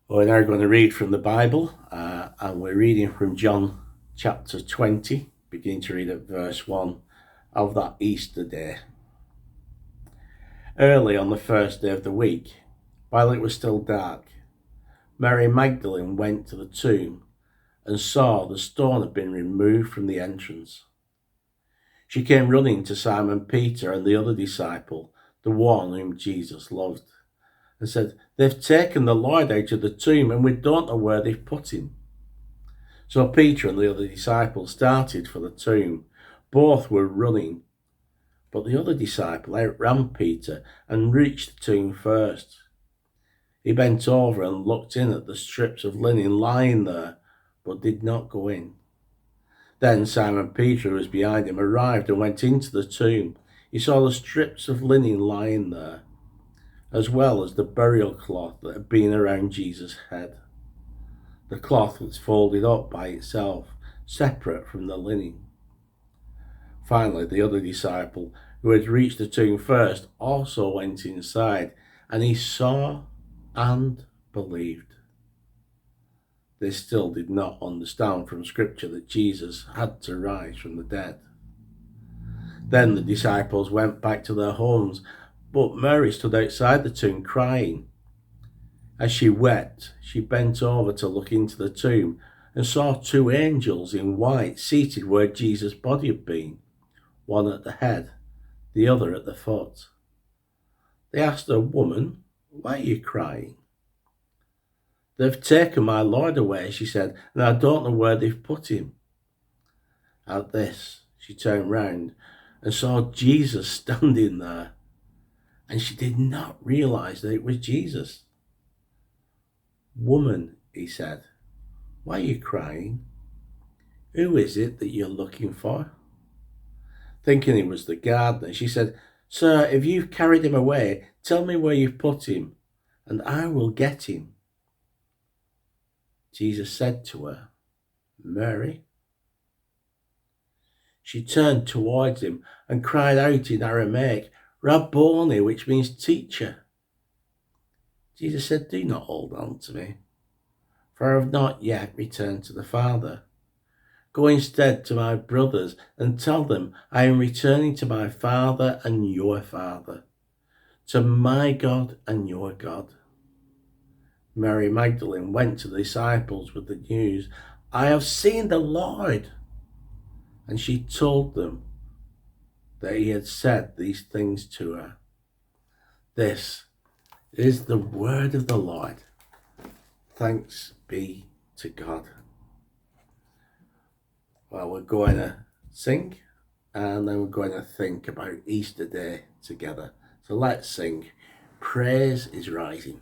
We're now going to read from the Bible, and we're reading from John chapter 20, beginning to read at verse 1 of that Easter day. Early on the first day of the week, while it was still dark, Mary Magdalene went to the tomb and saw the stone had been removed from the entrance. She came running to Simon Peter and the other disciple, the one whom Jesus loved, and said, "They've taken the Lord out of the tomb and we don't know where they've put him." So Peter and the other disciple started for the tomb. Both were running, but the other disciple outran Peter and reached the tomb first. He bent over and looked in at the strips of linen lying there, but did not go in. Then Simon Peter, who was behind him, arrived and went into the tomb. He saw the strips of linen lying there, as well as the burial cloth that had been around Jesus' head. The cloth was folded up by itself, separate from the linen. Finally, the other disciple, who had reached the tomb first, also went inside, and he saw and believed. They still did not understand from Scripture that Jesus had to rise from the dead. Then the disciples went back to their homes, but Mary stood outside the tomb crying. As she wept, she bent over to look into the tomb and saw two angels in white seated where Jesus' body had been, one at the head, the other at the foot. They asked her, "Woman, why are you crying?" "They've taken my Lord away," she said, "and I don't know where they've put him." At this, she turned round and saw Jesus standing there, and she did not realize that it was Jesus. "Woman," he said, "why are you crying? Who is it that you're looking for?" Thinking it was the gardener, she said, "Sir, if you've carried him away, tell me where you've put him, and I will get him." Jesus said to her, "Mary." She turned towards him and cried out in Aramaic, "Rabboni," which means teacher. Jesus said, "Do not hold on to me, for I have not yet returned to the Father. Go instead to my brothers and tell them I am returning to my Father and your Father, to my God and your God." Mary Magdalene went to the disciples with the news, "I have seen the Lord." And she told them that he had said these things to her. This is the word of the Lord. Thanks be to God. Well, we're going to sing, and then we're going to think about Easter Day together. So let's sing. Praise is Rising.